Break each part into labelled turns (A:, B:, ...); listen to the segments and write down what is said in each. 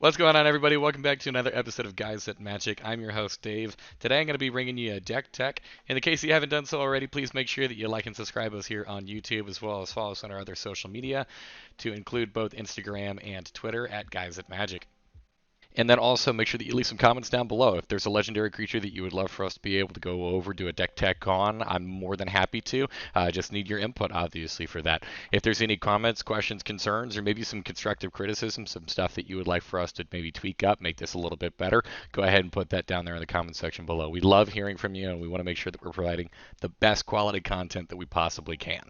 A: What's going on, everybody? Welcome back to another episode of Guys at Magic. I'm your host, Dave. Today I'm going to be bringing you a deck tech. In the case you haven't done so already, please make sure that you like and subscribe us here on YouTube, as well as follow us on our other social media, to include both Instagram and Twitter at Guys at Magic. And then also make sure that you leave some comments down below. If there's a legendary creature that you would love for us to be able to go over, do a deck tech on, I'm more than happy to. Just need your input, obviously, for that. If there's any comments, questions, concerns, or maybe some constructive criticism, some stuff that you would like for us to maybe tweak up, make this a little bit better, go ahead and put that down there in the comment section below. We love hearing from you, and we want to make sure that we're providing the best quality content that we possibly can.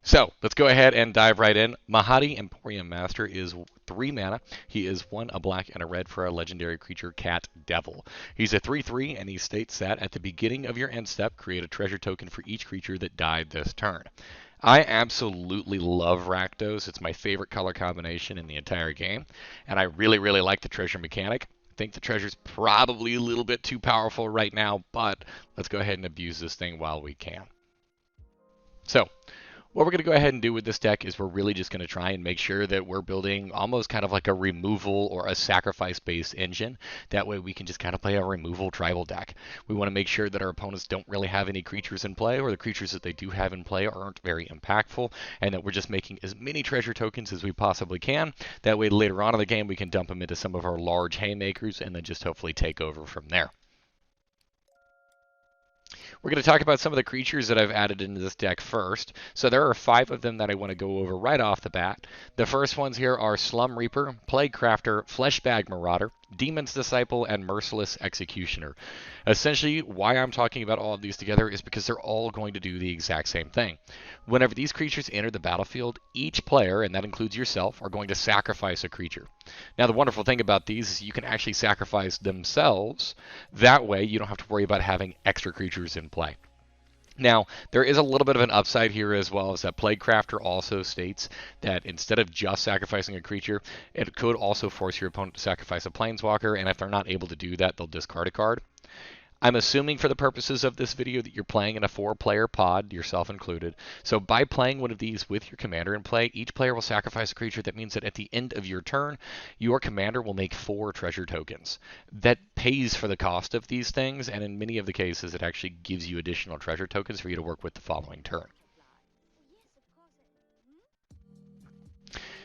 A: So let's go ahead and dive right in. Mahadi, Emporium Master, is 3 mana. He is 1 a black and a red for a legendary creature, Cat Devil. He's a 3/3, and he states that at the beginning of your end step, create a treasure token for each creature that died this turn. I absolutely love Rakdos. It's my favorite color combination in the entire game, and I really, really like the treasure mechanic. I think the treasure's probably a little bit too powerful right now, but let's go ahead and abuse this thing while we can. So, what we're going to go ahead and do with this deck is we're really just going to try and make sure that we're building almost kind of like a removal or a sacrifice-based engine. That way we can just kind of play a removal tribal deck. We want to make sure that our opponents don't really have any creatures in play, or the creatures that they do have in play aren't very impactful, and that we're just making as many treasure tokens as we possibly can. That way later on in the game we can dump them into some of our large haymakers and then just hopefully take over from there. We're going to talk about some of the creatures that I've added into this deck first. So there are 5 of them that I want to go over right off the bat. The first ones here are Slum Reaper, Plague Crafter, Fleshbag Marauder, Demon's Disciple, and Merciless Executioner. Essentially, why I'm talking about all of these together is because they're all going to do the exact same thing. Whenever these creatures enter the battlefield, each player, and that includes yourself, are going to sacrifice a creature. Now, the wonderful thing about these is you can actually sacrifice themselves. That way, you don't have to worry about having extra creatures in play. Now, there is a little bit of an upside here as well, as that Plague Crafter also states that instead of just sacrificing a creature, it could also force your opponent to sacrifice a Planeswalker, and if they're not able to do that, they'll discard a card. I'm assuming for the purposes of this video that you're playing in a 4-player pod, yourself included. So by playing one of these with your commander in play, each player will sacrifice a creature. That means that at the end of your turn, your commander will make 4 treasure tokens. That pays for the cost of these things, and in many of the cases, it actually gives you additional treasure tokens for you to work with the following turn.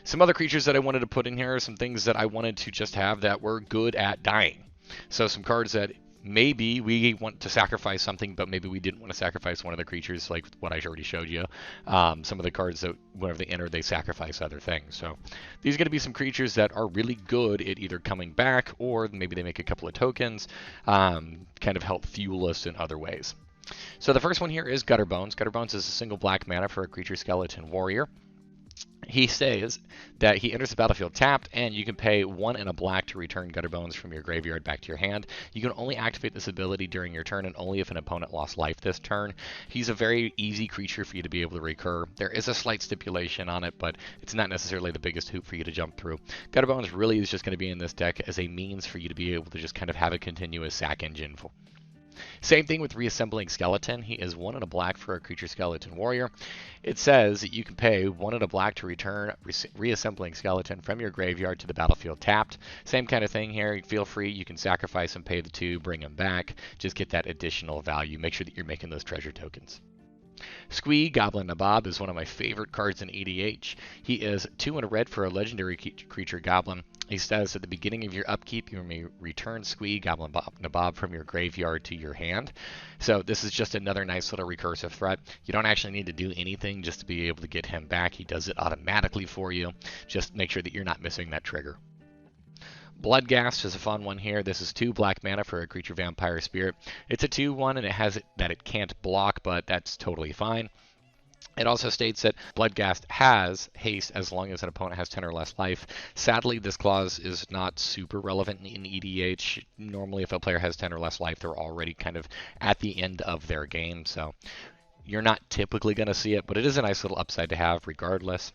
A: Some other creatures that I wanted to put in here are some things that I wanted to just have that were good at dying. So some cards that maybe we want to sacrifice something, but maybe we didn't want to sacrifice one of the creatures, like what I already showed you. Some of the cards that whenever they enter, they sacrifice other things. So these are going to be some creatures that are really good at either coming back, or maybe they make a couple of tokens, kind of help fuel us in other ways. So the first one here is Gutterbones. Gutterbones is a single black mana for a creature skeleton warrior. He says that he enters the battlefield tapped, and you can pay 1 and a black to return Gutterbones from your graveyard back to your hand. You can only activate this ability during your turn, and only if an opponent lost life this turn. He's a very easy creature for you to be able to recur. There is a slight stipulation on it, but it's not necessarily the biggest hoop for you to jump through. Gutterbones really is just going to be in this deck as a means for you to be able to just kind of have a continuous sack engine. Same thing with Reassembling Skeleton. He is 1 and a black for a creature skeleton warrior. It says that you can pay 1 and a black to return Reassembling Skeleton from your graveyard to the battlefield tapped. Same kind of thing here. Feel free. You can sacrifice him, pay the 2, bring him back. Just get that additional value. Make sure that you're making those treasure tokens. Squee, Goblin Nabob, is one of my favorite cards in EDH. He is 2 and a red for a legendary creature Goblin. He says at the beginning of your upkeep, you may return Squee, Goblin Nabob from your graveyard to your hand. So this is just another nice little recursive threat. You don't actually need to do anything just to be able to get him back. He does it automatically for you. Just make sure that you're not missing that trigger. Bloodghast is a fun one here. This is 2 black mana for a creature vampire spirit. It's a 2/1, and it has it that it can't block, but that's totally fine. It also states that Bloodghast has haste as long as an opponent has 10 or less life. Sadly, this clause is not super relevant in EDH. Normally, if a player has 10 or less life, they're already kind of at the end of their game, so you're not typically going to see it, but it is a nice little upside to have regardless.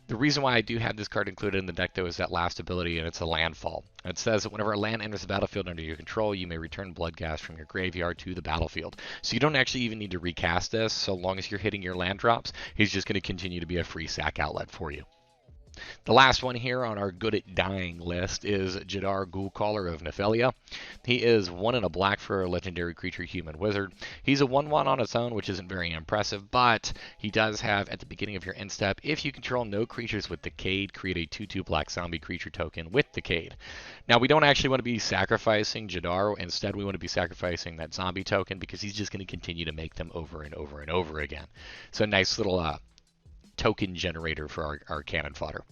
A: The reason why I do have this card included in the deck, though, is that last ability, and it's a landfall. It says that whenever a land enters the battlefield under your control, you may return Bloodghast from your graveyard to the battlefield. So you don't actually even need to recast this. So long as you're hitting your land drops, he's just going to continue to be a free sack outlet for you. The last one here on our good at dying list is Jadar Ghoulcaller of Nephelia. He is 1 and a black for a legendary creature human wizard. He's a 1/1 on its own, which isn't very impressive, but he does have at the beginning of your end step, if you control no creatures with Decayed, create a 2/2 black zombie creature token with Decayed. Now we don't actually want to be sacrificing Jadar, instead we want to be sacrificing that zombie token because he's just going to continue to make them over and over and over again. So nice little token generator for our cannon fodder.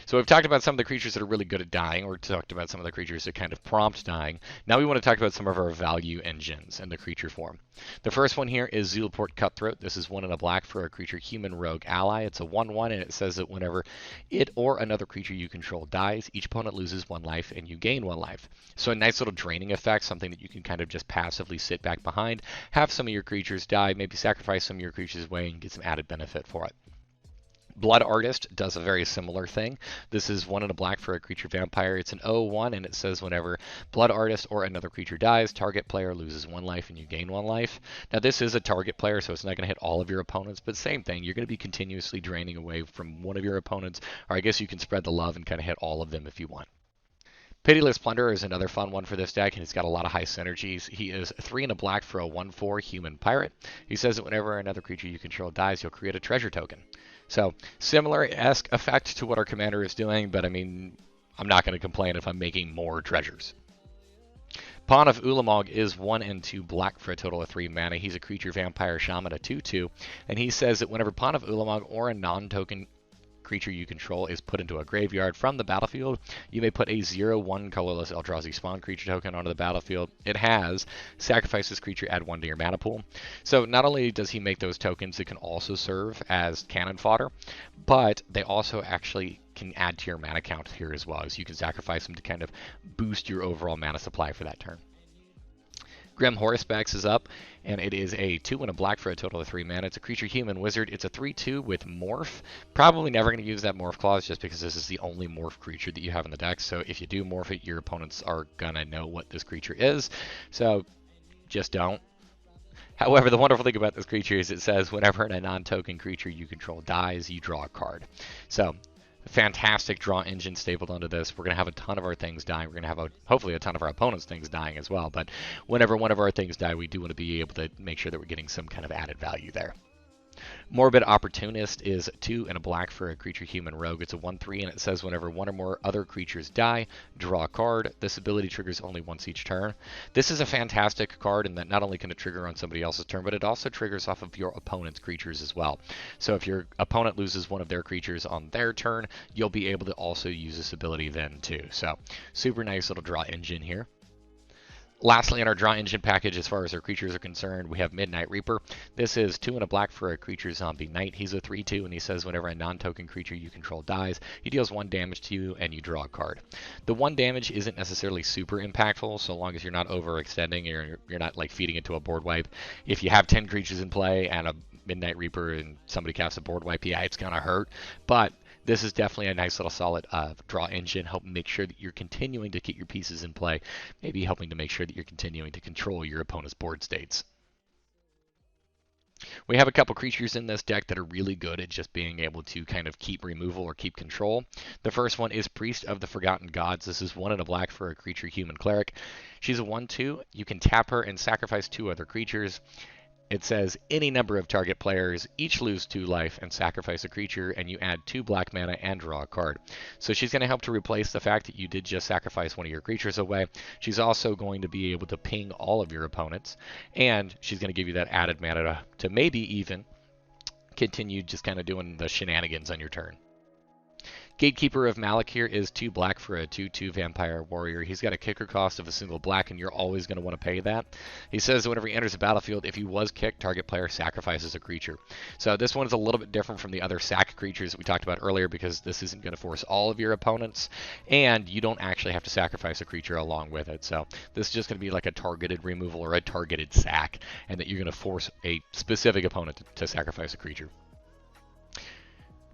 A: So we've talked about some of the creatures that are really good at dying, or talked about some of the creatures that kind of prompt dying. Now we want to talk about some of our value engines in the creature form. The first one here is Zulaport Cutthroat. This is 1 and a black for a creature human rogue ally. It's a 1/1, and it says that whenever it or another creature you control dies, each opponent loses 1 life and you gain 1 life. So a nice little draining effect, something that you can kind of just passively sit back behind, have some of your creatures die, maybe sacrifice some of your creatures away and get some added benefit for it. Blood Artist does a very similar thing. This is 1 and a black for a creature vampire. It's an 0/1, and it says whenever Blood Artist or another creature dies, target player loses 1 life and you gain 1 life. Now this is a target player, so it's not going to hit all of your opponents, but same thing. You're going to be continuously draining away from one of your opponents, or I guess you can spread the love and kind of hit all of them if you want. Pitiless Plunderer is another fun one for this deck, and he's got a lot of high synergies. He is 3 and a black for a 1/4 human pirate. He says that whenever another creature you control dies, you'll create a treasure token. So similar-esque effect to what our commander is doing, but I mean, I'm not going to complain if I'm making more treasures. Pawn of Ulamog is 1 and 2 black for a total of 3 mana. He's a creature vampire shaman, a 2/2, and he says that whenever Pawn of Ulamog or a non-token creature you control is put into a graveyard from the battlefield, you may put a 0/1 colorless Eldrazi spawn creature token onto the battlefield. It has sacrifice this creature, add 1 to your mana pool. So not only does he make those tokens that can also serve as cannon fodder, but they also actually can add to your mana count here as well, as you can sacrifice them to kind of boost your overall mana supply for that turn. Grim Horsebax is up, and it is a 2 and a black for a total of 3 mana. It's a creature human wizard. It's a 3/2 with morph. Probably never going to use that morph clause just because this is the only morph creature that you have in the deck. So if you do morph it, your opponents are going to know what this creature is. So just don't. However, the wonderful thing about this creature is it says whenever a non-token creature you control dies, you draw a card. So fantastic draw engine stapled onto this. We're going to have a ton of our things dying. We're going to have hopefully a ton of our opponents' things dying as well. But whenever one of our things die, we do want to be able to make sure that we're getting some kind of added value there. Morbid Opportunist is 2 and a black for a creature human rogue. It's a 1/3, and it says whenever 1 or more other creatures die, draw a card. This ability triggers only once each turn. This is a fantastic card in that not only can it trigger on somebody else's turn, but it also triggers off of your opponent's creatures as well. So if your opponent loses one of their creatures on their turn, you'll be able to also use this ability then too. So super nice little draw engine here. Lastly, in our draw engine package, as far as our creatures are concerned, we have Midnight Reaper. This is 2 and a black for a creature zombie knight. He's a 3/2, and he says whenever a non-token creature you control dies, he deals 1 damage to you, and you draw a card. The 1 damage isn't necessarily super impactful, so long as you're not overextending, you're not like feeding it to a board wipe. If you have 10 creatures in play and a Midnight Reaper and somebody casts a board wipe, yeah, it's gonna hurt, but this is definitely a nice little solid draw engine, helping make sure that you're continuing to get your pieces in play, maybe helping to make sure that you're continuing to control your opponent's board states. We have a couple creatures in this deck that are really good at just being able to kind of keep removal or keep control. The first one is Priest of the Forgotten Gods. This is 1 and a black for a creature human cleric. She's a 1/2. You can tap her and sacrifice 2 other creatures. It says any number of target players each lose 2 life and sacrifice a creature, and you add 2 black mana and draw a card. So she's going to help to replace the fact that you did just sacrifice one of your creatures away. She's also going to be able to ping all of your opponents, and she's going to give you that added mana to maybe even continue just kind of doing the shenanigans on your turn. Gatekeeper of Malakir is 2 black for a 2/2 vampire warrior. He's got a kicker cost of a single black, and you're always going to want to pay that. He says that whenever he enters the battlefield, if he was kicked, target player sacrifices a creature. So this one is a little bit different from the other sack creatures that we talked about earlier, because this isn't going to force all of your opponents, and you don't actually have to sacrifice a creature along with it. So this is just going to be like a targeted removal or a targeted sack, and that you're going to force a specific opponent to sacrifice a creature.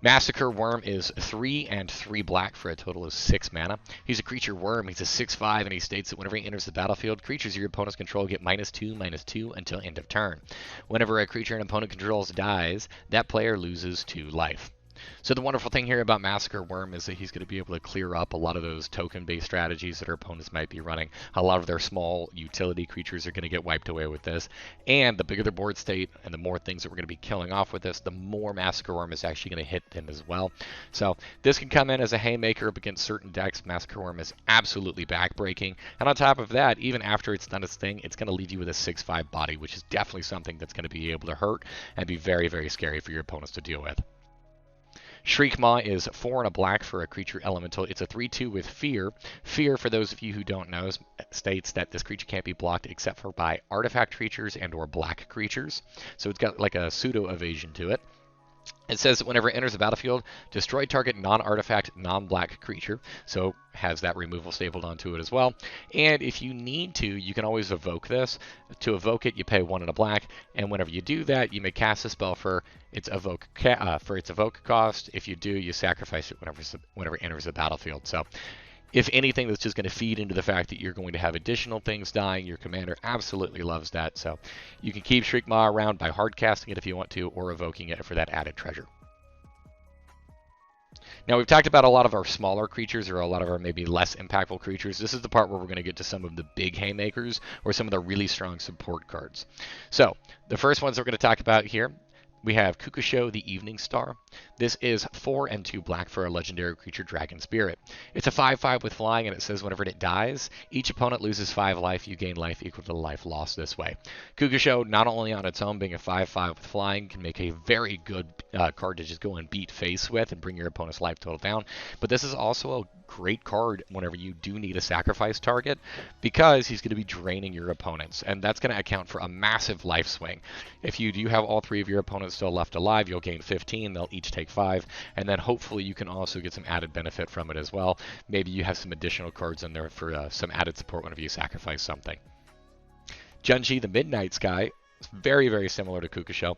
A: Massacre Worm is 3 and 3 black for a total of 6 mana. He's a creature worm, he's a 6/5, and he states that whenever he enters the battlefield, creatures your opponents control get -2/-2 until end of turn. Whenever a creature an opponent controls dies, that player loses 2 life. So the wonderful thing here about Massacre Worm is that he's going to be able to clear up a lot of those token-based strategies that our opponents might be running. A lot of their small utility creatures are going to get wiped away with this. And the bigger the board state and the more things that we're going to be killing off with this, the more Massacre Worm is actually going to hit them as well. So this can come in as a haymaker up against certain decks. Massacre Worm is absolutely backbreaking. And on top of that, even after it's done its thing, it's going to leave you with a 6/5 body, which is definitely something that's going to be able to hurt and be very, very scary for your opponents to deal with. Shriekmaw is 4 and a black for a creature elemental. It's a 3/2 with Fear. Fear, for those of you who don't know, states that this creature can't be blocked except for by artifact creatures and or black creatures. So it's got like a pseudo evasion to it. It says that whenever it enters the battlefield, destroy target non-artifact, non-black creature. So has that removal stapled onto it as well. And if you need to, you can always evoke this. To evoke it, you pay 1 and a black. And whenever you do that, you may cast a spell for its evoke cost. If you do, you sacrifice it whenever it enters the battlefield. So if anything, that's just going to feed into the fact that you're going to have additional things dying. Your commander absolutely loves that. So you can keep Shriekmaw around by hard casting it if you want to, or evoking it for that added treasure. Now, we've talked about a lot of our smaller creatures, or a lot of our maybe less impactful creatures. This is the part where we're going to get to some of the big haymakers, or some of the really strong support cards. So the first ones we're going to talk about here, we have Kukusho, the Evening Star. This is 4 and 2 black for a legendary creature, Dragon Spirit. It's a 5/5 with flying, and it says whenever it dies, each opponent loses 5 life. You gain life equal to the life lost this way. Kukusho, not only on its own being a 5/5 with flying, can make a very good card to just go and beat face with and bring your opponent's life total down. But this is also a great card whenever you do need a sacrifice target, because he's going to be draining your opponents, and that's going to account for a massive life swing. If you do have all 3 of your opponents still left alive, you'll gain 15. They'll each take 5, and then hopefully you can also get some added benefit from it as well. Maybe you have some additional cards in there for some added support whenever you sacrifice something. Junji, the Midnight Sky. It's very, very similar to Kukusho.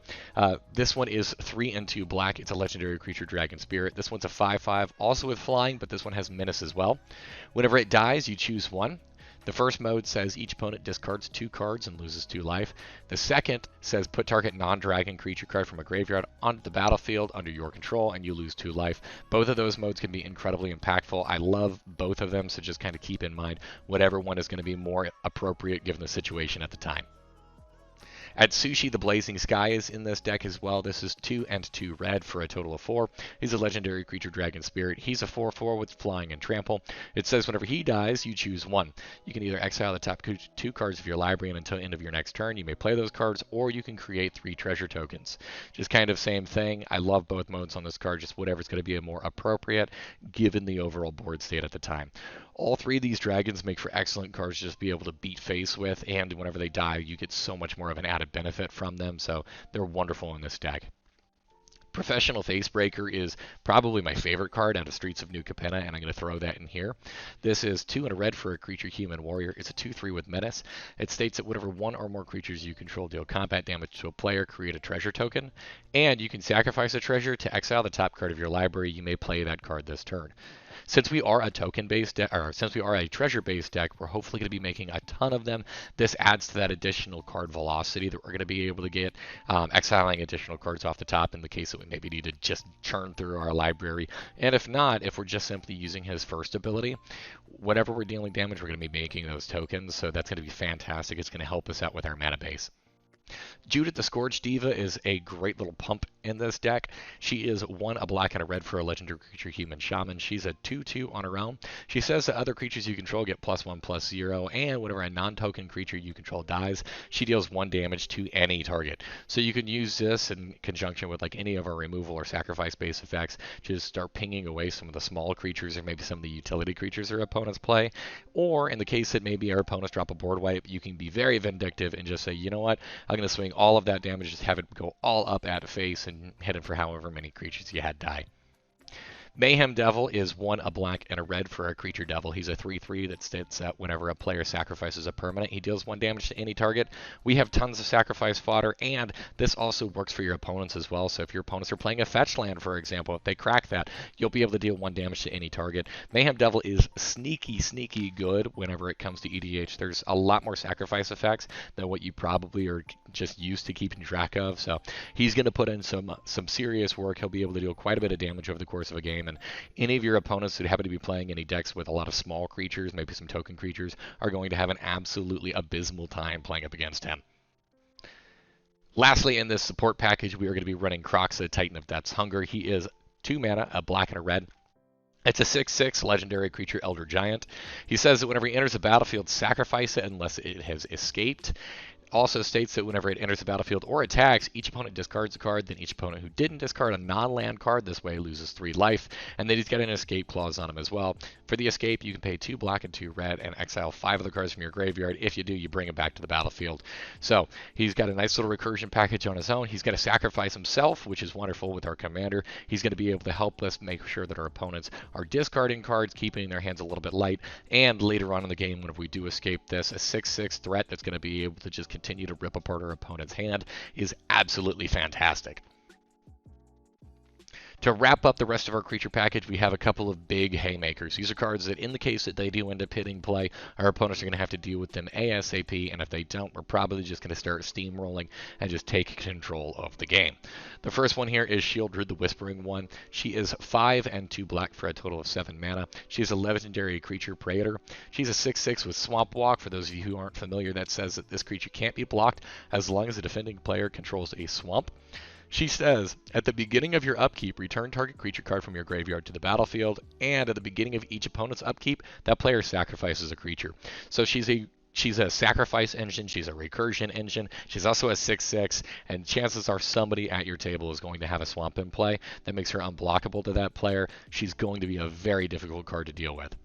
A: This one is 3 and 2 black. It's a legendary creature, Dragon Spirit. This one's a 5/5, also with flying, but this one has menace as well. Whenever it dies, you choose 1. The first mode says each opponent discards 2 cards and loses 2 life. The second says put target non-dragon creature card from a graveyard onto the battlefield under your control, and you lose 2 life. Both of those modes can be incredibly impactful. I love both of them, so just kind of keep in mind whatever one is going to be more appropriate given the situation at the time. Atsushi, the Blazing Sky, is in this deck as well. This is 2 and 2 red for a total of 4. He's a legendary creature, Dragon Spirit. He's a 4/4 with flying and trample. It says whenever he dies, you choose 1. You can either exile the top 2 cards of your library, and until the end of your next turn, you may play those cards, or you can create 3 treasure tokens. Just kind of same thing. I love both modes on this card, just whatever's going to be more appropriate given the overall board state at the time. All 3 of these dragons make for excellent cards to just be able to beat face with, and whenever they die, you get so much more of an added benefit from them, so they're wonderful in this deck. Professional Facebreaker is probably my favorite card out of Streets of New Capenna, and I'm going to throw that in here. This is 2 and a red for a creature, Human Warrior. It's a 2/3 with menace. It states that whenever 1 or more creatures you control deal combat damage to a player, create a treasure token, and you can sacrifice a treasure to exile the top card of your library. You may play that card this turn. Since we are a token-based deck, or since we are a treasure-based deck, we're hopefully going to be making a ton of them. This adds to that additional card velocity that we're going to be able to get, exiling additional cards off the top in the case that we maybe need to just churn through our library. And if not, if we're just simply using his first ability, whenever we're dealing damage, we're going to be making those tokens, so that's going to be fantastic. It's going to help us out with our mana base. Judith the Scourge Diva is a great little pump in this deck. She is 1 a black and a red for a legendary creature, Human Shaman. She's a 2/2 on her own. She says that other creatures you control get +1/+0, and whenever a non-token creature you control dies, she deals 1 damage to any target. So you can use this in conjunction with like any of our removal or sacrifice-based effects to just start pinging away some of the small creatures, or maybe some of the utility creatures our opponents play. Or in the case that maybe our opponents drop a board wipe, you can be very vindictive and just say, you know what, I'm going to swing all of that damage, just have it go all up at face and hit it for however many creatures you had die. Mayhem Devil is a black and a red for a creature devil. He's a 3/3 that states that whenever a player sacrifices a permanent, he deals 1 damage to any target. We have tons of sacrifice fodder, and this also works for your opponents as well. So if your opponents are playing a fetch land, for example, if they crack that, you'll be able to deal 1 damage to any target. Mayhem Devil is sneaky good whenever it comes to EDH. There's a lot more sacrifice effects than what you probably are just used to keeping track of. So he's going to put in some serious work. He'll be able to deal quite a bit of damage over the course of a game, and any of your opponents who happen to be playing any decks with a lot of small creatures, maybe some token creatures, are going to have an absolutely abysmal time playing up against him. Lastly, in this support package, we are going to be running Kroxa, Titan of Death's Hunger. He is 2 mana, a black and a red. It's a 6/6 legendary creature, Elder Giant. He says that whenever he enters the battlefield, sacrifice it unless it has escaped. Also states that whenever it enters the battlefield or attacks, each opponent discards a card, then each opponent who didn't discard a non-land card this way loses 3 life, and then he's got an escape clause on him as well. For the escape, you can pay 2 black and 2 red and exile 5 of the cards from your graveyard. If you do, you bring him back to the battlefield. So he's got a nice little recursion package on his own. He's got to sacrifice himself, which is wonderful with our commander. He's going to be able to help us make sure that our opponents are discarding cards, keeping their hands a little bit light, and later on in the game, whenever we do escape this, a 6/6 threat that's going to be able to just continue to rip apart our opponent's hand is absolutely fantastic. To wrap up the rest of our creature package, we have a couple of big Haymakers. These are cards that, in the case that they do end up hitting play, our opponents are going to have to deal with them ASAP, and if they don't, we're probably just going to start steamrolling and just take control of the game. The first one here is Shieldred, the Whispering One. She is 5 and 2 black for a total of 7 mana. She's a legendary creature Praetor. She's a 6/6 with Swamp Walk. For those of you who aren't familiar, that says that this creature can't be blocked as long as the defending player controls a swamp. She says, at the beginning of your upkeep, return target creature card from your graveyard to the battlefield, and at the beginning of each opponent's upkeep, that player sacrifices a creature. So she's a sacrifice engine, she's a recursion engine, she's also a 6/6, and chances are somebody at your table is going to have a swamp in play that makes her unblockable to that player. She's going to be a very difficult card to deal with.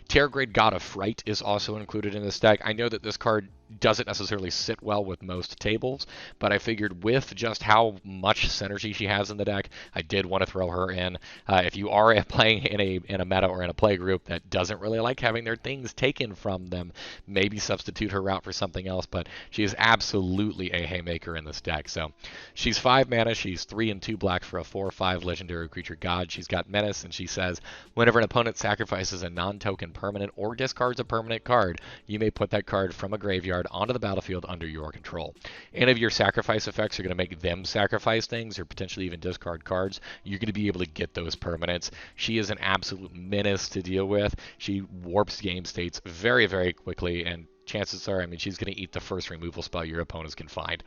A: Terrorgrade God of Fright is also included in this deck. I know that this card doesn't necessarily sit well with most tables, but I figured with just how much synergy she has in the deck, I did want to throw her in. If you are playing in a meta or in a play group that doesn't really like having their things taken from them, maybe substitute her out for something else, but she is absolutely a haymaker in this deck. So she's 5 mana, she's 3 and 2 black for a 4/5 legendary creature god. She's got menace, and she says, whenever an opponent sacrifices a non-token permanent or discards a permanent card, you may put that card from a graveyard onto the battlefield under your control. Any of your sacrifice effects are going to make them sacrifice things or potentially even discard cards. You're going to be able to get those permanents. She is an absolute menace to deal with. She warps game states very, very quickly, and chances are, I mean, she's going to eat the first removal spell your opponents can find.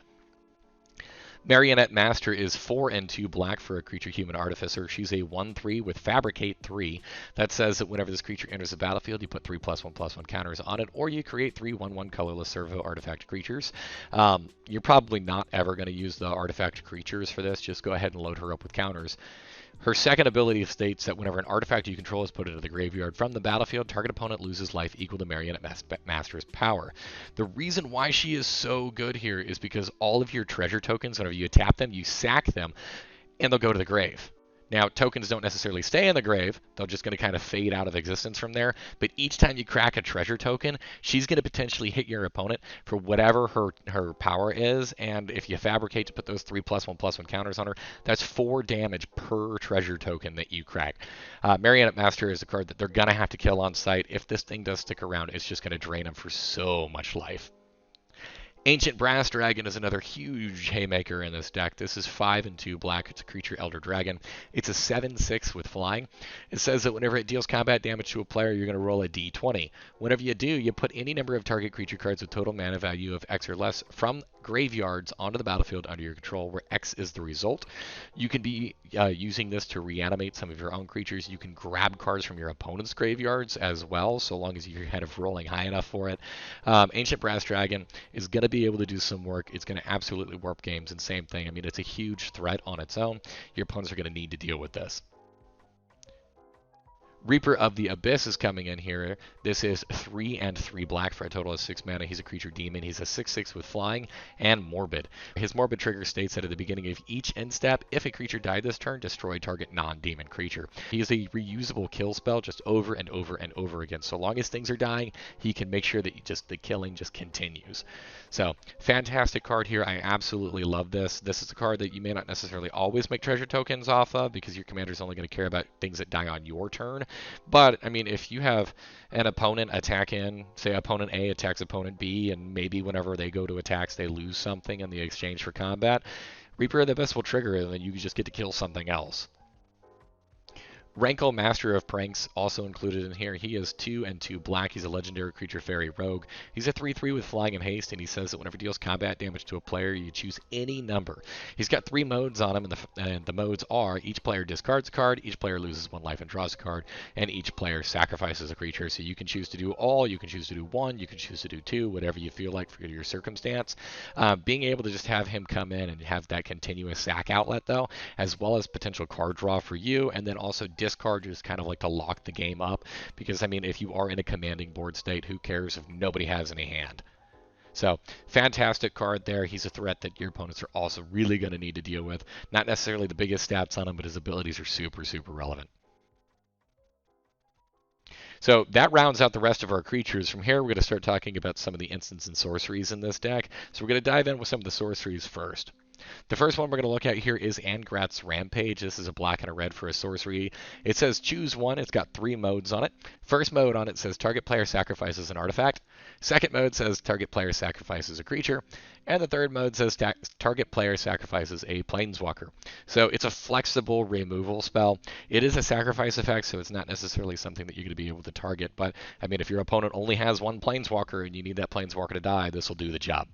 A: Marionette Master is 4 and 2 black for a creature human artificer. She's a 1/3 with Fabricate 3. That says that whenever this creature enters the battlefield, you put 3+1/+1 counters on it, or you create 3 1/1 colorless servo artifact creatures. You're probably not ever going to use the artifact creatures for this. Just go ahead and load her up with counters. Her second ability states that whenever an artifact you control is put into the graveyard from the battlefield, target opponent loses life equal to Marionette Master's power. The reason why she is so good here is because all of your treasure tokens, whenever you tap them, you sack them, and they'll go to the grave. Now, tokens don't necessarily stay in the grave. They're just going to kind of fade out of existence from there. But each time you crack a treasure token, she's going to potentially hit your opponent for whatever her power is. And if you fabricate to put those 3+1/+1 counters on her, that's 4 damage per treasure token that you crack. Marionette Master is a card that they're going to have to kill on sight. If this thing does stick around, it's just going to drain them for so much life. Ancient Brass Dragon is another huge haymaker in this deck. This is 5 and 2 black. It's a creature Elder Dragon. It's a 7/6 with flying. It says that whenever it deals combat damage to a player, you're going to roll a d20. Whenever you do, you put any number of target creature cards with total mana value of X or less from graveyards onto the battlefield under your control, where X is the result. You can be using this to reanimate some of your own creatures. You can grab cards from your opponent's graveyards as well, so long as you're kind of rolling high enough for it. Ancient Brass Dragon is going to be able to do some work. It's going to absolutely warp games, and same thing. I mean, it's a huge threat on its own. Your opponents are going to need to deal with this. Reaper of the Abyss is coming in here. This is 3 and 3 black for a total of 6 mana. He's a creature demon. He's a 6/6 with flying and morbid. His morbid trigger states that at the beginning of each end step, if a creature died this turn, destroy target non-demon creature. He is a reusable kill spell just over and over and over again. So long as things are dying, he can make sure that just the killing just continues. So fantastic card here. I absolutely love this. This is a card that you may not necessarily always make treasure tokens off of because your commander is only going to care about things that die on your turn. But, I mean, if you have an opponent attack in, say opponent A attacks opponent B, and maybe whenever they go to attacks they lose something in the exchange for combat, Reaper of the Abyss will trigger it, and then you just get to kill something else. Rankle, Master of Pranks, also included in here. He is 2 and 2 black. He's a legendary creature fairy rogue. He's a 3/3 with flying and haste, and he says that whenever he deals combat damage to a player, you choose any number. He's got 3 modes on him, and the modes are each player discards a card, each player loses 1 life and draws a card, and each player sacrifices a creature. So you can choose to do all, you can choose to do 1, you can choose to do 2, whatever you feel like for your circumstance. Being able to just have him come in and have that continuous sack outlet, though, as well as potential card draw for you, and then also discard is kind of like to lock the game up, because I mean if you are in a commanding board state, who cares if nobody has any hand? So fantastic card there. He's a threat that your opponents are also really going to need to deal with. Not necessarily the biggest stats on him, but his abilities are super relevant. So that rounds out the rest of our creatures. From here, we're going to start talking about some of the instants and sorceries in this deck. So we're going to dive in with some of the sorceries first. The first one we're going to look at here is Angrat's Rampage. This is a black and a red for a sorcery. It says choose one. It's got 3 modes on it. First mode on it says target player sacrifices an artifact. Second mode says target player sacrifices a creature. And the third mode says target player sacrifices a planeswalker. So it's a flexible removal spell. It is a sacrifice effect, so it's not necessarily something that you're going to be able to target. But, I mean, if your opponent only has 1 planeswalker and you need that planeswalker to die, this will do the job.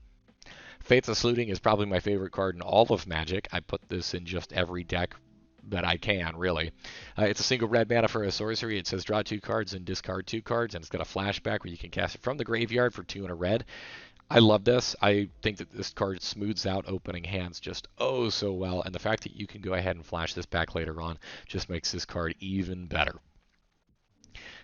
A: Fates of Saluting is probably my favorite card in all of Magic. I put this in just every deck that I can, really. It's a single red mana for a sorcery. It says draw 2 cards and discard 2 cards, and it's got a flashback where you can cast it from the graveyard for 2 and a red. I love this. I think that this card smooths out opening hands just oh so well, and the fact that you can go ahead and flash this back later on just makes this card even better.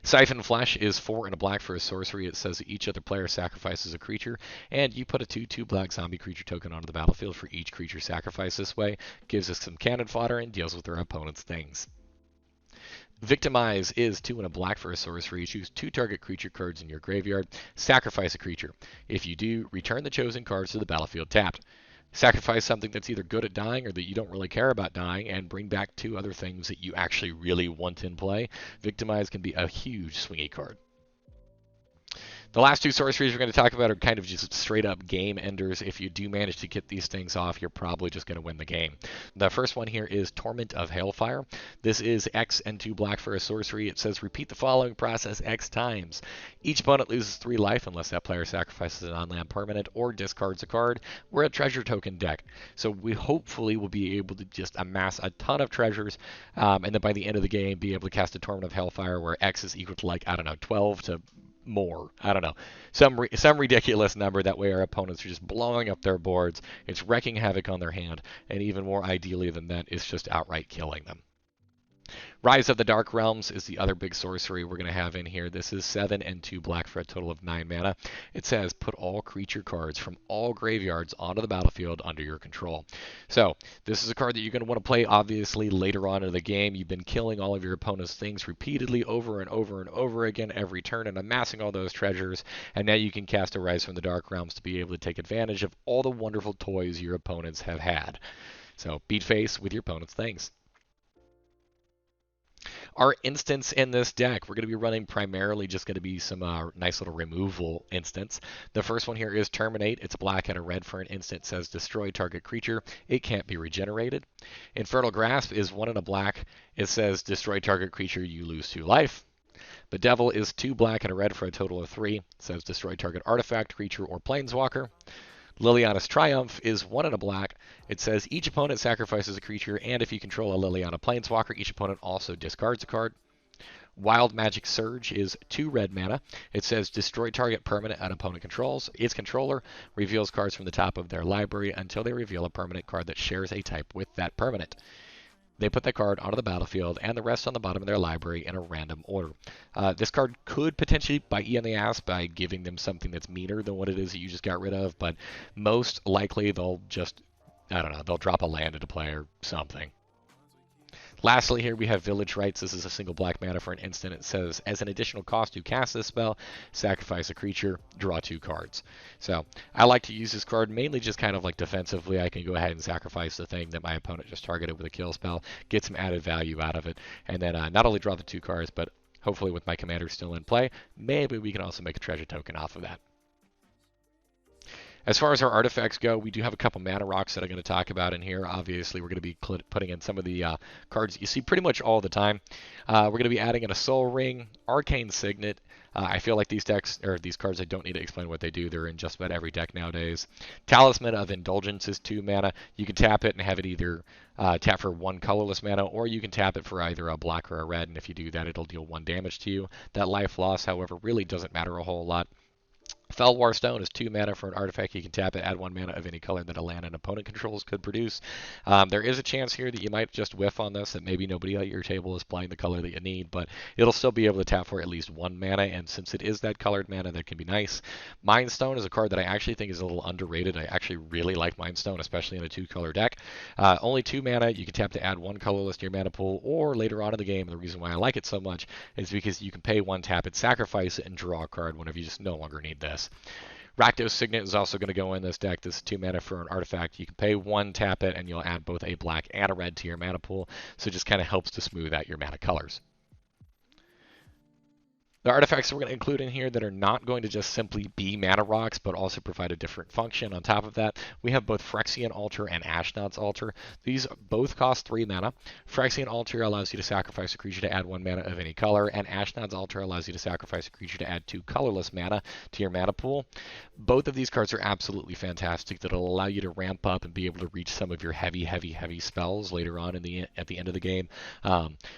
A: Siphon Flash is 4 and a black for a sorcery. It says that each other player sacrifices a creature, and you put a 2/2 black zombie creature token onto the battlefield for each creature sacrificed this way. Gives us some cannon fodder and deals with our opponent's things. Victimize is 2 and a black for a sorcery. Choose 2 target creature cards in your graveyard. Sacrifice a creature. If you do, return the chosen cards to the battlefield tapped. Sacrifice something that's either good at dying or that you don't really care about dying, and bring back 2 other things that you actually really want in play. Victimize can be a huge swingy card. The last 2 sorceries we're going to talk about are kind of just straight up game enders. If you do manage to get these things off, you're probably just going to win the game. The first one here is Torment of Hailfire. This is X and 2 black for a sorcery. It says repeat the following process X times. Each opponent loses 3 life unless that player sacrifices a non-land permanent or discards a card. We're a treasure token deck, so we hopefully will be able to just amass a ton of treasures, and then by the end of the game be able to cast a Torment of Hailfire where X is equal to, like, I don't know, 12 to more. I don't know. Some ridiculous number. That way our opponents are just blowing up their boards. It's wrecking havoc on their hand. And even more ideally than that, it's just outright killing them. Rise of the Dark Realms is the other big sorcery we're going to have in here. This is 7 and 2 black for a total of 9 mana. It says put all creature cards from all graveyards onto the battlefield under your control. So this is a card that you're going to want to play obviously later on in the game. You've been killing all of your opponent's things repeatedly over and over and over again every turn and amassing all those treasures, and now you can cast a Rise from the Dark Realms to be able to take advantage of all the wonderful toys your opponents have had. So beat face with your opponent's things. Our instants in this deck, we're going to be running primarily just going to be some nice little removal instants. The first one here is Terminate. It's a black and a red for an instant. It says destroy target creature. It can't be regenerated. Infernal Grasp is 1 and a black. It says destroy target creature. You lose 2 life. Bedevil is 2 black and a red for a total of 3. It says destroy target artifact, creature, or planeswalker. Liliana's Triumph is 1 and a black. It says each opponent sacrifices a creature, and if you control a Liliana Planeswalker, each opponent also discards a card. Wild Magic Surge is 2 red mana. It says destroy target permanent an opponent controls. Its controller reveals cards from the top of their library until they reveal a permanent card that shares a type with that permanent. they put that card onto the battlefield and the rest on the bottom of their library in a random order. This card could potentially bite you in the ass by giving them something that's meaner than what it is that you just got rid of, but most likely they'll just, I don't know, they'll drop a land into play or something. Lastly, here we have Village Rites. This is a single black mana for an instant. It says, as an additional cost to cast this spell, sacrifice a creature, draw 2 cards. So I like to use this card mainly just kind of like defensively. I can go ahead and sacrifice the thing that my opponent just targeted with a kill spell, get some added value out of it, and then not only draw the 2 cards, but hopefully with my commander still in play, maybe we can also make a treasure token off of that. As far as our artifacts go, we do have a couple mana rocks that I'm going to talk about in here. Obviously, we're going to be putting in some of the cards that you see pretty much all the time. We're going to be adding in a Soul Ring, Arcane Signet. I feel like these decks, or these cards, I don't need to explain what they do. They're in just about every deck nowadays. Talisman of Indulgence is 2 mana. You can tap it and have it either tap for 1 colorless mana, or you can tap it for either a black or a red, and if you do that, it'll deal 1 damage to you. That life loss, however, really doesn't matter a whole lot. Felwar Stone is 2 mana for an artifact. You can tap it, add 1 mana of any color that a land an opponent controls could produce. There is a chance here that you might just whiff on this, that maybe nobody at your table is playing the color that you need, but it'll still be able to tap for at least 1 mana, and since it is that colored mana, that can be nice. Mind Stone is a card that I actually think is a little underrated. I actually really like Mind Stone, especially in a 2-color deck. Only 2 mana. You can tap to add 1 colorless to your mana pool, or later on in the game, the reason why I like it so much is because you can pay 1 tap it, sacrifice it, and draw a card whenever you just no longer need this. Rakdos Signet is also going to go in this deck. This is 2 mana for an artifact. You can pay 1, tap it, and you'll add both a black and a red to your mana pool. So it just kind of helps to smooth out your mana colors. The artifacts that we're going to include in here that are not going to just simply be mana rocks, but also provide a different function. On top of that, we have both Phyrexian Altar and Ashnod's Altar. These both cost 3 mana. Phyrexian Altar allows you to sacrifice a creature to add 1 mana of any color, and Ashnod's Altar allows you to sacrifice a creature to add 2 colorless mana to your mana pool. Both of these cards are absolutely fantastic. That'll allow you to ramp up and be able to reach some of your heavy spells later on at the end of the game,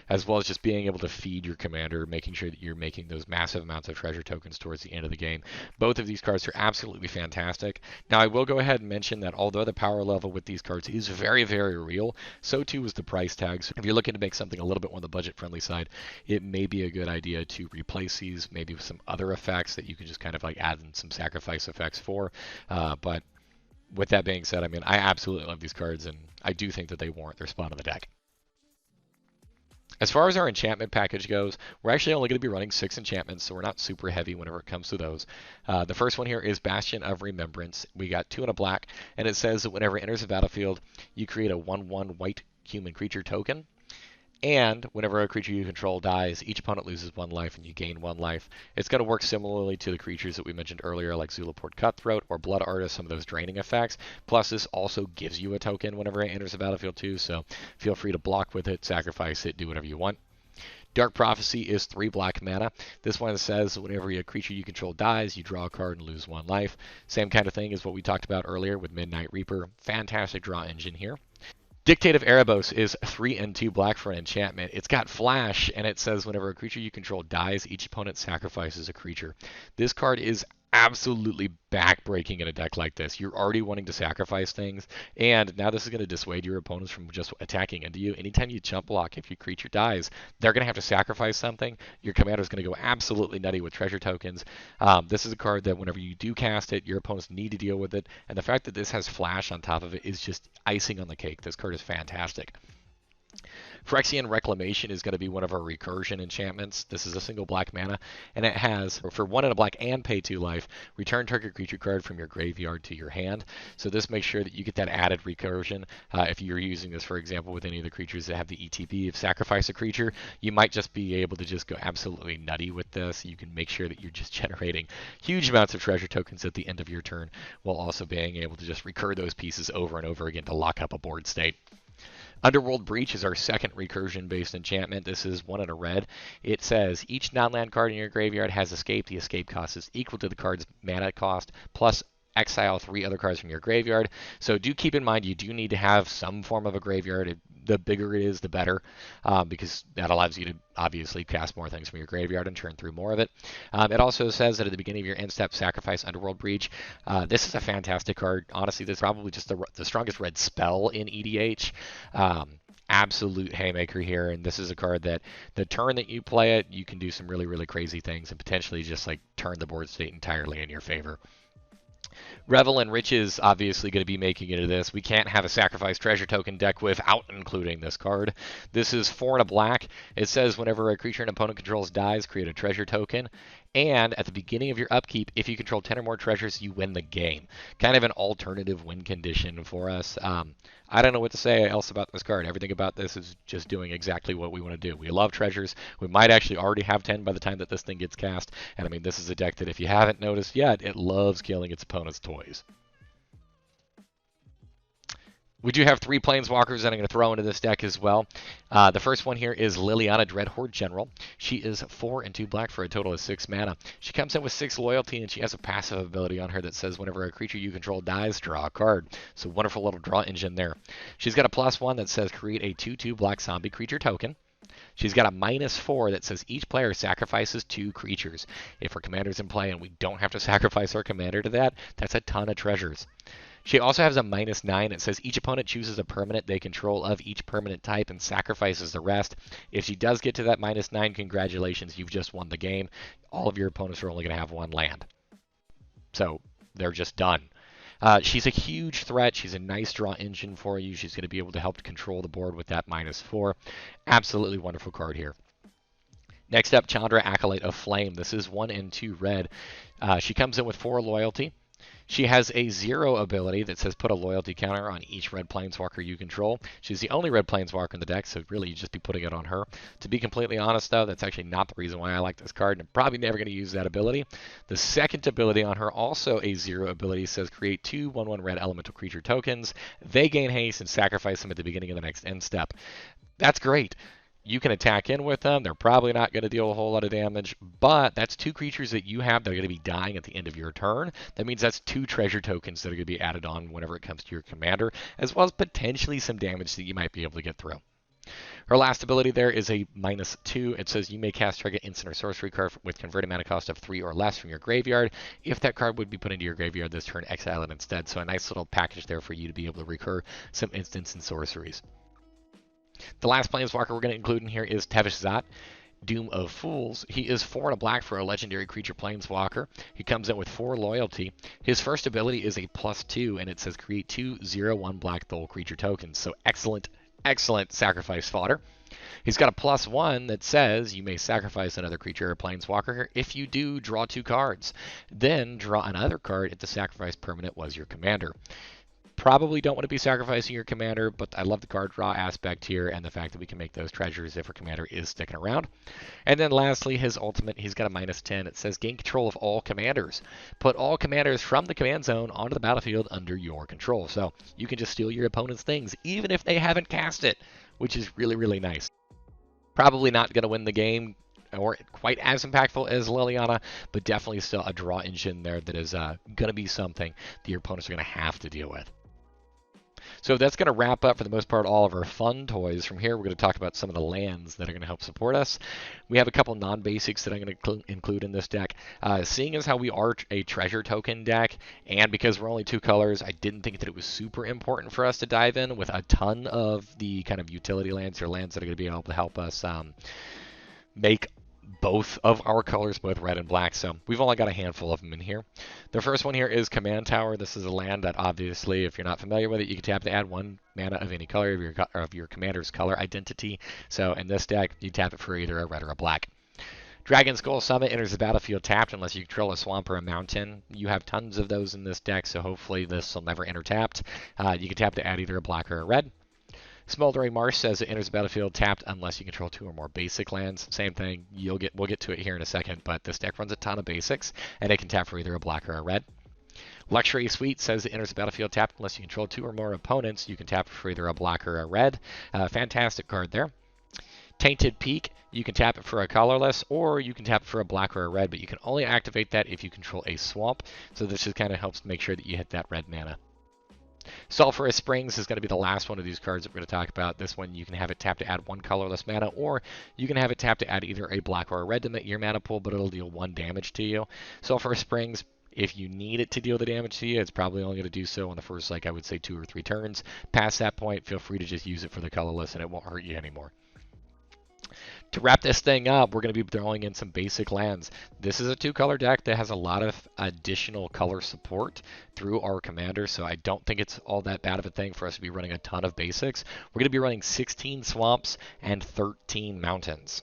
A: as well as just being able to feed your commander, making sure that you're making those massive amounts of treasure tokens towards the end of the game. Both of these cards are absolutely fantastic. Now, I will go ahead and mention that although the power level with these cards is very, very real, so too is the price tag. So if you're looking to make something a little bit more on the budget-friendly side, it may be a good idea to replace these maybe with some other effects that you can just kind of like add in some sacrifice effects for. But with that being said, I mean, I absolutely love these cards, and I do think that they warrant their spot on the deck. As far as our enchantment package goes, we're actually only going to be running 6 enchantments, so we're not super heavy whenever it comes to those. The first one here is Bastion of Remembrance. We got 2 and a black, and it says that whenever it enters the battlefield, you create a 1/1 white human creature token. And whenever a creature you control dies, each opponent loses 1 life and you gain 1 life. It's going to work similarly to the creatures that we mentioned earlier, like Zulaport Cutthroat or Blood Artist, some of those draining effects. Plus, this also gives you a token whenever it enters the battlefield too, so feel free to block with it, sacrifice it, do whatever you want. Dark Prophecy is 3 black mana. This one says whenever a creature you control dies, you draw a card and lose 1 life. Same kind of thing as what we talked about earlier with Midnight Reaper. Fantastic draw engine here. Dictate of Erebos is 3 and 2 black for an enchantment. It's got flash, and it says whenever a creature you control dies, each opponent sacrifices a creature. This card is absolutely backbreaking in a deck like this. You're already wanting to sacrifice things, and now this is going to dissuade your opponents from just attacking into you. Anytime you jump block, if your creature dies, they're going to have to sacrifice something. Your commander is going to go absolutely nutty with treasure tokens. This is a card that whenever you do cast it, your opponents need to deal with it, and the fact that this has flash on top of it is just icing on the cake. This card is fantastic. Phyrexian Reclamation is going to be one of our recursion enchantments. This is a single black mana, and it has, for 1 and a black and pay 2 life, return target creature card from your graveyard to your hand. So this makes sure that you get that added recursion. If you're using this, for example, with any of the creatures that have the ETB of sacrifice a creature, you might just be able to just go absolutely nutty with this. You can make sure that you're just generating huge amounts of treasure tokens at the end of your turn, while also being able to just recur those pieces over and over again to lock up a board state. Underworld Breach is our second recursion-based enchantment. This is 1 and a red. It says each non-land card in your graveyard has escape. The escape cost is equal to the card's mana cost, plus exile 3 other cards from your graveyard. So do keep in mind you do need to have some form of a graveyard. The bigger it is, the better, because that allows you to obviously cast more things from your graveyard and turn through more of it. It also says that at the beginning of your end step, sacrifice Underworld Breach. This is a fantastic card. Honestly, this is probably just the strongest red spell in EDH. absolute haymaker here, and this is a card that the turn that you play it, you can do some really, really crazy things and potentially just like turn the board state entirely in your favor. Revel and Riches obviously going to be making it into this. We can't have a sacrifice treasure token deck without including this card. This is 4 and a black. It says whenever a creature an opponent controls dies, create a treasure token. And at the beginning of your upkeep, if you control 10 or more treasures, you win the game. Kind of an alternative win condition for us. I don't know what to say else about this card. Everything about this is just doing exactly what we want to do. We love treasures. We might actually already have 10 by the time that this thing gets cast. And I mean, this is a deck that if you haven't noticed yet, it loves killing its opponent's toys. We do have 3 Planeswalkers that I'm going to throw into this deck as well. The first one here is Liliana Dreadhorde General. She is 4 and 2 black for a total of 6 mana. She comes in with 6 loyalty, and she has a passive ability on her that says whenever a creature you control dies, draw a card. So wonderful little draw engine there. She's got a +1 that says create a 2/2 black zombie creature token. She's got a -4 that says each player sacrifices 2 creatures. If her commander's in play and we don't have to sacrifice our commander to that, that's a ton of treasures. She also has a -9. It says each opponent chooses a permanent they control of each permanent type and sacrifices the rest. If she does get to that -9, congratulations, you've just won the game. All of your opponents are only going to have 1 land. So they're just done. She's a huge threat. She's a nice draw engine for you. She's going to be able to help control the board with that -4. Absolutely wonderful card here. Next up, Chandra, Acolyte of Flame. This is 1 and 2 red. She comes in with 4 loyalty. She has a 0 ability that says put a loyalty counter on each red planeswalker you control. She's the only red planeswalker in the deck, so really you just be putting it on her. To be completely honest, though, that's actually not the reason why I like this card, and I'm probably never going to use that ability. The second ability on her, also a 0 ability, says create 2 1/1 red elemental creature tokens. They gain haste and sacrifice them at the beginning of the next end step. That's great. You can attack in with them. They're probably not going to deal a whole lot of damage, but that's 2 creatures that you have that are going to be dying at the end of your turn. That means that's 2 treasure tokens that are going to be added on whenever it comes to your commander, as well as potentially some damage that you might be able to get through. Her last ability there is a -2. It says you may cast target instant or sorcery card with converted mana cost of 3 or less from your graveyard. If that card would be put into your graveyard this turn, exile it instead. So a nice little package there for you to be able to recur some instants and sorceries. The last Planeswalker we're going to include in here is Tevesh Szat, Doom of Fools. He is 4 and a black for a legendary creature Planeswalker. He comes in with 4 loyalty. His first ability is a +2, and it says create 2 0/1 black Thole creature tokens. So excellent, excellent sacrifice fodder. He's got a +1 that says you may sacrifice another creature or Planeswalker. If you do, draw 2 cards. Then draw another card if the sacrifice permanent was your commander. Probably don't want to be sacrificing your commander, but I love the card draw aspect here and the fact that we can make those treasures if her commander is sticking around. And then lastly, his ultimate, he's got a -10. It says gain control of all commanders. Put all commanders from the command zone onto the battlefield under your control. So you can just steal your opponent's things, even if they haven't cast it, which is really, really nice. Probably not going to win the game or quite as impactful as Liliana, but definitely still a draw engine there that is going to be something that your opponents are going to have to deal with. So that's going to wrap up, for the most part, all of our fun toys. From here, we're going to talk about some of the lands that are going to help support us. We have a couple non-basics that I'm going to include in this deck. Seeing as how we are a treasure token deck, and because we're only 2 colors, I didn't think that it was super important for us to dive in with a ton of the kind of utility lands or lands that are going to be able to help us make both of our colors, both red and black, so we've only got a handful of them in here. The first one here is Command Tower. This is a land that obviously, if you're not familiar with it, you can tap to add 1 mana of any color of your commander's color identity. So in this deck, you tap it for either a red or a black. Dragon Skull Summit enters the battlefield tapped unless you control a swamp or a mountain. You have tons of those in this deck, so hopefully this will never enter tapped. You can tap to add either a black or a red. Smoldering Marsh says it enters the battlefield tapped unless you control 2 or more basic lands. Same thing. We'll get to it here in a second, but this deck runs a ton of basics, and it can tap for either a black or a red. Luxury Suite says it enters the battlefield tapped unless you control 2 or more opponents. You can tap for either a black or a red. Fantastic card there. Tainted Peak, you can tap it for a colorless, or you can tap it for a black or a red, but you can only activate that if you control a swamp. So this just kind of helps make sure that you hit that red mana. Sulphurous Springs is going to be the last one of these cards that we're going to talk about. This one, you can have it tap to add 1 colorless mana, or you can have it tap to add either a black or a red to your mana pool, but it'll deal 1 damage to you. Sulphurous Springs, If you need it to deal the damage to you, it's probably only going to do so on the first, like I would say, 2 or 3 turns. Past that point, feel free to just use it for the colorless, and it won't hurt you anymore. To wrap this thing up, we're going to be throwing in some basic lands. This is a 2-color deck that has a lot of additional color support through our commander, so I don't think it's all that bad of a thing for us to be running a ton of basics. We're going to be running 16 swamps and 13 mountains.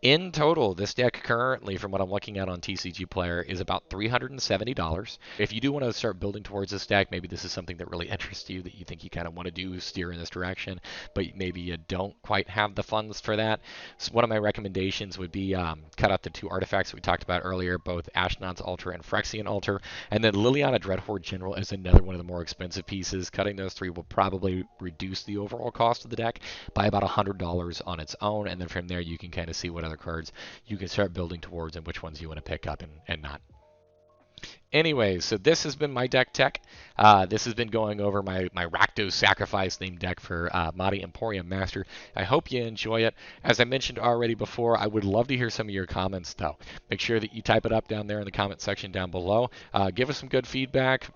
A: In total, this deck currently, from what I'm looking at on TCG Player, is about $370. If you do want to start building towards this deck, maybe this is something that really interests you, that you think you kind of want to do, steer in this direction, but maybe you don't quite have the funds for that. So one of my recommendations would be cut out the 2 artifacts we talked about earlier, both Ashnod's Altar and Phyrexian Altar, and then Liliana Dreadhorde General is another one of the more expensive pieces. Cutting those 3 will probably reduce the overall cost of the deck by about $100 on its own, and then from there you can kind of see what other cards you can start building towards and which ones you want to pick up and not. Anyways, so this has been my deck tech. This has been going over my Rakdos Sacrifice themed deck for Mahadi Emporium Master. I hope you enjoy it. As I mentioned already before, I would love to hear some of your comments, though. Make sure that you type it up down there in the comment section down below. Give us some good feedback.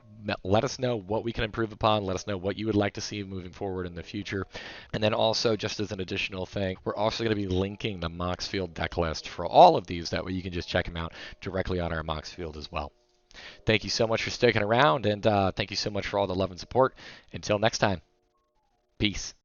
A: Let us know what we can improve upon. Let us know what you would like to see moving forward in the future. And then also, just as an additional thing, we're also going to be linking the Moxfield deck list for all of these. That way you can just check them out directly on our Moxfield as well. Thank you so much for sticking around, and thank you so much for all the love and support. Until next time, peace.